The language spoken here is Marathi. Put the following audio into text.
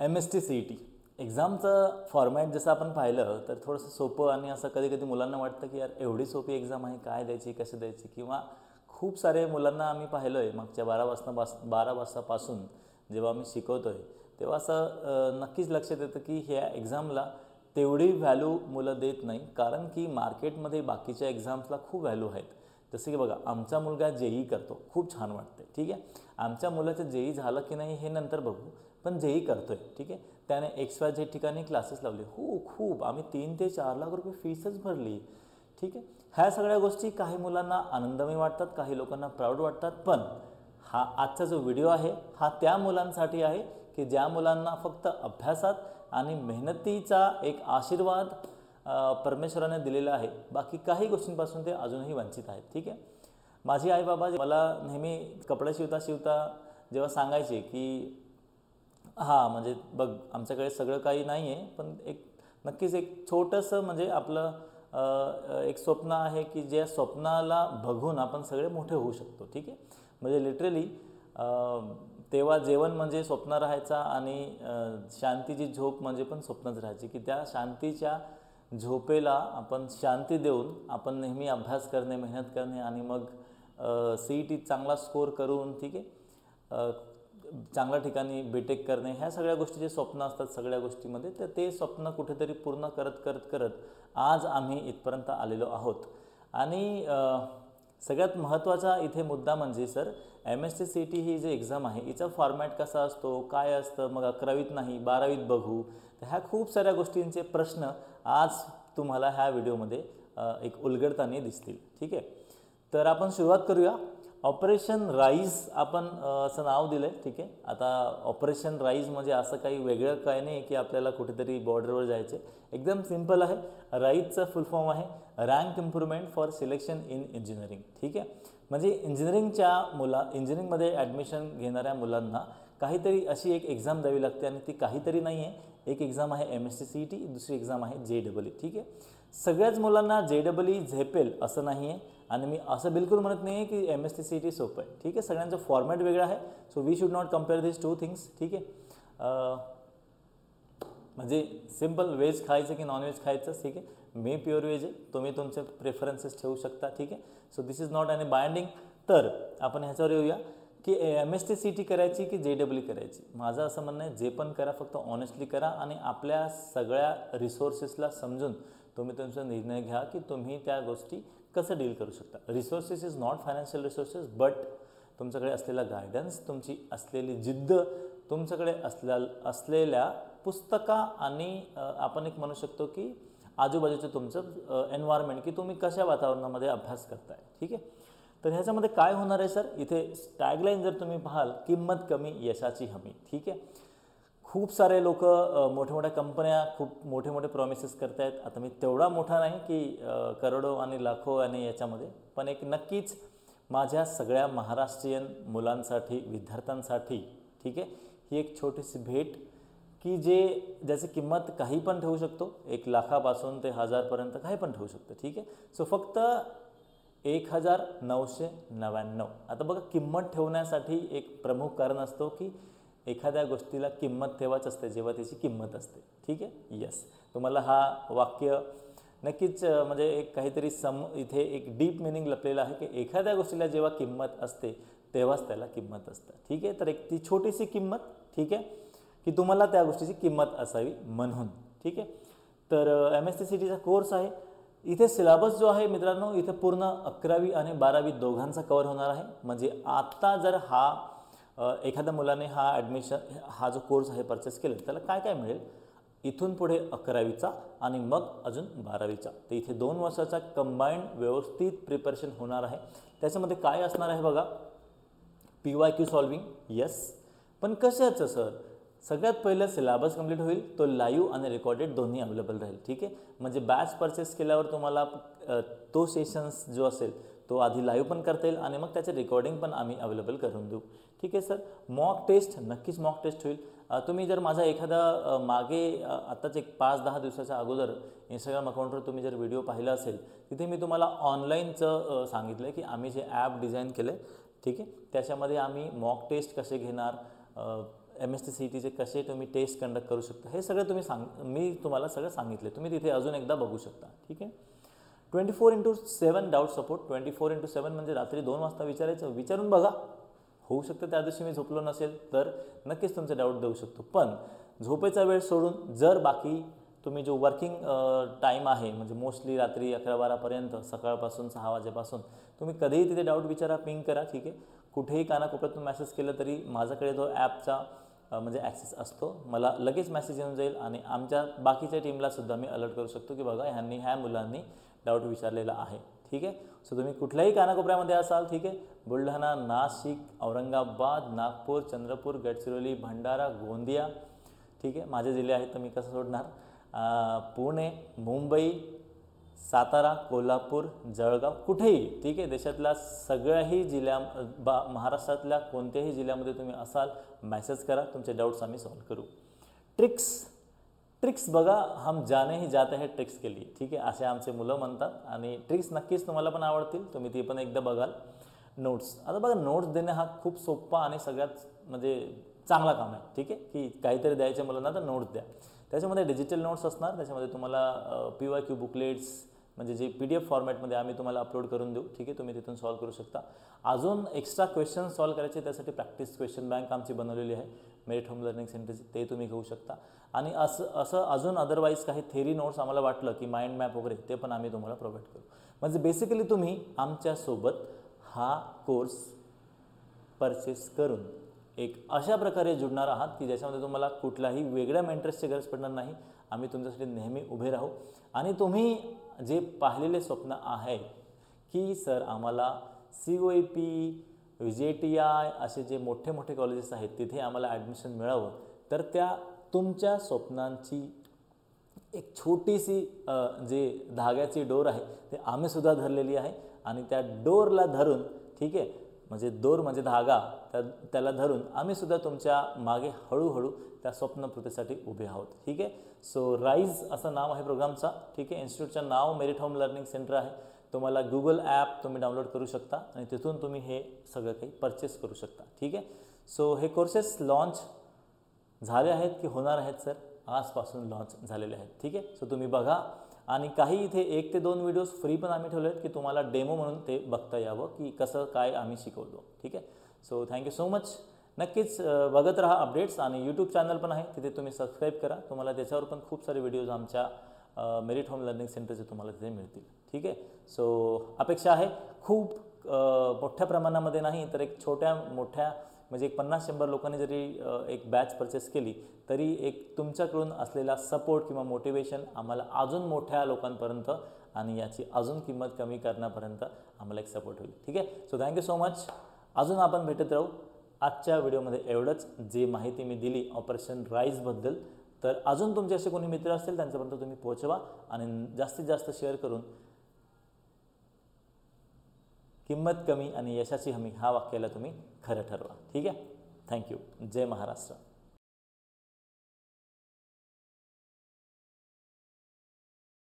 MST CET एक्झामचं फॉर्मॅट जसं आपण पाहिलं तर थोडंसं सोपं आणि असं कधी कधी मुलांना वाटतं की यार एवढी सोपी एक्झाम आहे, काय द्यायची, कशी द्यायची, किंवा खूप सारे मुलांना आम्ही पाहिलं आहे मागच्या 12 वर्षापासून जेव्हा आम्ही शिकवतो आहे तेव्हा असं नक्कीच लक्षात येतं की ह्या एक्झामला तेवढी व्हॅल्यू मुलं देत नाही, कारण की मार्केटमध्ये बाकीच्या एक्झाम्सला खूप व्हॅल्यू आहेत. जसं की बघा, आमचा मुलगा JEE करतो, खूप छान वाटते, ठीक आहे. आमच्या मुलाचं JEE झालं की नाही हे नंतर बघू, पण JEE करतो आहे, ठीक आहे. त्याने XYZ ठिकाणी क्लासेस लावले, खूप आम्ही 3 ते 4 लाख रुपये फीसच भरली, ठीक आहे. ह्या सगळ्या गोष्टी काही मुलांना आनंदमय वाटतात, काही लोकांना प्राऊड वाटतात. पण हा आजचा जो व्हिडिओ आहे हा त्या मुलांसाठी आहे की ज्या मुलांना फक्त अभ्यासात आणि मेहनतीचा एक आशीर्वाद परमेश्वराने दिलेला आहे, बाकी काही गोष्टींपासून ते अजूनही वंचित आहेत, ठीक आहे. माझी आई बाबा मला नेहमी कपडे शिवता जेव्हा सांगायचे की हां, म्हणजे बघ आमच्याकडे सगळं काही नाही आहे, पण नक्कीच एक छोटंसं म्हणजे आपलं एक स्वप्न आहे की ज्या स्वप्नाला बघून आपण सगळे मोठे होऊ शकतो, ठीक आहे. म्हणजे लिटरली तेव्हा जेवण म्हणजे स्वप्न राहायचा आणि शांतीची झोप म्हणजे पण स्वप्नच राहायची, की त्या शांतीच्या झोपेला आपण शांती देऊन आपण नेहमी अभ्यास करणे, मेहनत करणे आणि मग CET चांगला स्कोर करून, ठीक आहे, चांगल्या ठिकाणी BTech करणे, ह्या सगळ्या गोष्टीचे स्वप्न असतात सगळ्या गोष्टीमध्ये. तर ते स्वप्न कुठेतरी पूर्ण करत आज आम्ही इथपर्यंत आलेलो आहोत. आणि सगळ्यात महत्त्वाचा इथे मुद्दा म्हणजे सर, MST CET ही जी एक्झाम आहे हिचा फॉर्मॅट कसा असतो, काय असतं, मग 11वीत नाही 12वीत बघू, तर ह्या खूप साऱ्या गोष्टींचे प्रश्न आज तुम्हाला ह्या व्हिडिओमध्ये एक उलगडताना दिसतील, ठीक आहे. तर आपण सुरुवात करूया. ऑपरेशन राईज आपण असं नाव दिलं आहे, ठीक आहे. आता ऑपरेशन राईज म्हणजे असं काही वेगळं काय नाही की आपल्याला कुठेतरी बॉर्डरवर जायचे, एकदम सिम्पल आहे. राईजचा फुल फॉर्म आहे rank improvement for selection in engineering, ठीक आहे. म्हणजे इंजिनिअरिंगमध्ये ॲडमिशन घेणाऱ्या मुलांना काहीतरी अशी एक एक्झाम द्यावी लागते आणि ती काहीतरी नाही आहे. एक एक्झाम आहे MST CET, दुसरी एक्झाम आहे JEE, ठीक आहे. सगळ्याच मुलांना JEE झेपेल असं नाही आहे आणि मी असं बिलकुल म्हणत नाही आहे की MST CET सोपं आहे, ठीक आहे. सगळ्यांचं फॉर्मॅट वेगळं आहे, so we should not compare this two things, ठीक आहे. म्हणजे सिम्पल व्हेज खायचं की नॉनव्हेज खायचं, ठीक आहे. मी प्युअर व्हेज आहे, तुम्ही तुमचे प्रेफरन्सेस ठेवू शकता, ठीक आहे. So this is not any binding. तर आपण ह्याच्यावर येऊया की MST CET करायची की JEE करायची. माझं असं म्हणणं आहे, जे पण करा फक्त ऑनेस्टली करा आणि आपल्या सगळ्या रिसोर्सेसला समजून तुम्ही तुमचा निर्णय घ्या की तुम्ही त्या गोष्टी कसं डील करू शकता. Resources is not financial resources, but तुमच्याकडे असलेला गायडन्स, तुमची असलेली जिद्द, तुमच्याकडे असलेल्या पुस्तका आणि आपण एक म्हणू शकतो की आजूबाजूचं तुमचं एन्व्हायरमेंट, की तुम्ही कशा वातावरणामध्ये अभ्यास करताय, ठीक आहे. तर ह्याच्यामध्ये काय होणार आहे सर, इथे टॅगलाईन जर तुम्ही पाहाल, किंमत कमी यशाची हमी, ठीक आहे. खूप सारे लोक मोठ्या मोठ्या कंपन्या खूप मोठे प्रॉमिसेस करत आहेत. आता मी तेवढा मोठा नाही की करोडो आणि लाखो आणि याच्यामध्ये, पण एक नक्कीच माझ्या सगळ्या महाराष्ट्रीयन मुलांसाठी, विद्यार्थ्यांसाठी, ठीक आहे, ही एक छोटीशी भेट की ज्याची किंमत काही पण ठेवू शकतो, 1 लाखापासून ते 1000पर्यंत काही पण ठेवू शकतो, ठीक आहे. सो फक्त 1999. आता बघा, किंमत ठेवण्यासाठी एक प्रमुख कारण असतो की एखाद्या गोष्टीला किंमत ठेवायची असते जेव्हा त्याची किंमत असते, ठीक आहे. येस, तुम्हाला हा वाक्य नक्कीच म्हणजे एक काहीतरी इथे एक डीप मिनिंग लपलेलं आहे की एखाद्या गोष्टीला जेव्हा किंमत असते तेव्हाच त्याला किंमत असतं, ठीक आहे. तर एक ती छोटीशी किंमत, ठीक आहे, की तुम्हाला त्या गोष्टीची किंमत असावी म्हणून, ठीक आहे. तर MST CETचा कोर्स आहे. इथे सिलेबस जो आहे मित्रांनो, इथे पूर्ण 11वी आणि 12वी दोघांचा कवर होणार आहे. म्हणजे आता जर एखाद्या मुलाने हा जो कोर्स आहे परचेस केला, त्याला काय काय मिळेल, इथून पुढे 11वीचा आणि मग अजून 12वीचा, तर इथे 2 वर्षाचा कंबाईंड व्यवस्थित प्रिपरेशन होणार आहे. त्याच्यामध्ये काय असणार आहे बघा, PYQ सॉल्विंग, येस, पण कशाचं सर, सगळ्यात पहिलं सिलेबस कंप्लीट होईल, तो लाईव्ह आणि रेकॉर्डेड दोन्ही अवेलेबल राहील, ठीक आहे. म्हणजे बॅच परचेस केल्यावर तुम्हाला तो सेशन्स जो असेल तो आधी लाईव्ह पण करता येईल आणि मग त्याचे रेकॉर्डिंग पण आम्ही अवेलेबल करून देऊ, ठीक आहे सर. मॉक टेस्ट, नक्कीच मॉक टेस्ट होईल. तुम्ही जर माझा एखादा मागे आत्ताच एक 5-10 दिवसाच्या अगोदर इंस्टाग्राम अकाउंटवर तुम्ही जर व्हिडिओ पाहिला असेल, तिथे मी तुम्हाला ऑनलाईनचं सांगितलं आहे की आम्ही जे ॲप डिझाईन केलं आहे, ठीक आहे, त्याच्यामध्ये आम्ही मॉक टेस्ट कसे घेणार, MST-CETचे कसे तुम्ही टेस्ट कंडक्ट करू शकता हे सगळं मी तुम्हाला सगळं सांगितले. तुम्ही तिथे अजून एकदा बघू शकता. ठीक आहे. 24/7 डाऊट सपोर्ट. 24/7 म्हणजे रात्री 2 वाजता विचारायचं, विचारून बघा. होऊ शकतं त्या दिवशी मी झोपलो नसेल तर नक्कीच तुमचे डाऊट देऊ शकतो. पण झोपेचा वेळ सोडून जर बाकी तुम्ही जो वर्किंग टाईम आहे म्हणजे मोस्टली रात्री 11-12पर्यंत सकाळपासून 6 वाजेपासून तुम्ही कधीही तिथे डाऊट विचारा, पिंग करा. ठीक आहे. कुठेही कानाकोपऱ्यातून मेसेज केलं तरी माझ्याकडे तो ॲपचा म्हणजे ॲक्सेस असतो. मला लगेच मेसेज येऊन जाईल आणि आमच्या बाकीच्या टीमलासुद्धा मी अलर्ट करू शकतो की बघा ह्या मुलांनी डाऊट विचारलेला आहे. ठीक आहे. सो तुम्ही कुठल्याही कानाकोपऱ्यामध्ये असाल, ठीक आहे, बुलढाणा, नाशिक, औरंगाबाद, नागपूर, चंद्रपूर, गडचिरोली, भंडारा, गोंदिया, ठीक आहे, माझे जिल्हे आहेत तर मी कसं सोडणार, पुणे, मुंबई, सातारा, कोल्हापूर, जळगाव, कुठेही, ठीक आहे, देशातल्या सगळ्याही महाराष्ट्रातल्या कोणत्याही जिल्ह्यामध्ये तुम्ही असाल मेसेज करा, तुमचे डाऊट्स आम्ही सॉल्व करू. ट्रिक्स बघा, हम जाने ही जाते हैं ट्रिक्स के लिए. ठीक आहे, असे आमचे मुलं म्हणतात आणि ट्रिक्स नक्कीच तुम्हाला पण आवडतील. तुम्ही ती पण एकदा बघाल. नोट्स, आता बघा नोट्स देणे हा खूप सोपा आणि सगळ्यात म्हणजे चांगला काम आहे. ठीक आहे, की काहीतरी द्यायचे मुलांना तर नोट्स द्या. त्याच्यामध्ये डिजिटल नोट्स असणार, त्याच्यामध्ये तुम्हाला PYQ बुकलेट्स म्हणजे जे PDF फॉर्मॅटमध्ये आम्ही तुम्हाला अपलोड करून देऊ. ठीक आहे, तुम्ही तिथून सॉल्व करू शकता. अजून एक्स्ट्रा क्वेश्चन सॉल्व करायचे त्यासाठी प्रॅक्टिस क्वेश्चन बँक आमची बनवलेली आहे मेरिट होम लर्निंग सेंटरची, ते तुम्ही घेऊ शकता. आणि असं अजून अदरवाईज काही थेरी नोट्स आम्हाला वाटलं की माइंड मॅप वगैरे ते पण आम्ही तुम्हाला प्रोव्हाइड करू. म्हणजे बेसिकली तुम्ही आमच्यासोबत हा कोर्स परचेस करून एक अशा प्रकारे जुडणार आहात की ज्याच्यामध्ये तुम्हाला कुठलाही वेगळ्या मेंटर्सची गरज पडणार नाही. आम्ही तुमच्यासाठी नेहमी उभे राहू. आणि तुम्ही जे पाहिलेले स्वप्न आहे की सर आम्हाला COEP, VJTI असे जे मोठे कॉलेजेस आहेत तिथे आम्हाला ॲडमिशन मिळावं, तर त्या तुमच्या स्वप्नांची एक छोटीशी जे धाग्याची डोर आहे ते आम्हीसुद्धा धरलेली आहे. आणि त्या डोरला धरून, ठीक आहे, म्हणजे दोर म्हणजे धागा, त्याला धरून आम्हीसुद्धा तुमच्या मागे हळूहळू त्या स्वप्नपूर्तीसाठी उभे आहोत. ठीक आहे. सो राईज असं नाव आहे प्रोग्रामचा. ठीक आहे. इन्स्टिट्यूटचं नाव मेरिट होम लर्निंग सेंटर आहे. तुम्हाला गुगल ॲप तुम्ही डाउनलोड करू शकता आणि तिथून तुम्ही हे सगळं काही परचेस करू शकता. ठीक आहे. सो हे कोर्सेस लॉन्च झाले आहेत की होणार आहेत सर? आजपासून लॉन्च झालेले आहेत. ठीक आहे. सो तुम्ही बघा आणि काही इथे 1 ते 2 व्हिडिओज फ्री पण आम्ही ठेवले आहेत की तुम्हाला डेमो म्हणून ते बघता यावं की कसं काय आम्ही शिकवतो. ठीक आहे. So thank you so much. नक्कीच बघत राहा अपडेट्स. आणि यूट्यूब चॅनल पण आहे, तिथे तुम्ही सबस्क्राईब करा. तुम्हाला त्याच्यावर पण खूप सारे व्हिडिओज आमच्या मेरिट होम लर्निंग सेंटरचे तुम्हाला तिथे मिळतील. ठीक आहे. सो अपेक्षा आहे खूप मोठ्या प्रमाणामध्ये नाही तर एक मोठ्या म्हणजे एक 50-100 लोकांनी जरी एक बॅच परचेस केली तरी एक तुमच्याकडून असलेला सपोर्ट किंवा मोटिवेशन आम्हाला अजून मोठ्या लोकांपर्यंत आणि याची अजून किंमत कमी करण्यापर्यंत आम्हाला एक सपोर्ट होईल. ठीक आहे. So thank you so much. अजून आपण भेटत राहू. आजच्या व्हिडिओमध्ये एवढंच. जे माहिती मी दिली ऑपरेशन राईजबद्दल, तर अजून तुमचे असे कोणी मित्र असतील त्यांच्यापर्यंत तुम्ही पोहोचवा आणि जास्तीत जास्त शेअर करून किंमत कमी आणि यशाची हमी हा वाक्याला तुम्ही खरं ठरवा. ठीक आहे. थँक्यू. जय महाराष्ट्र.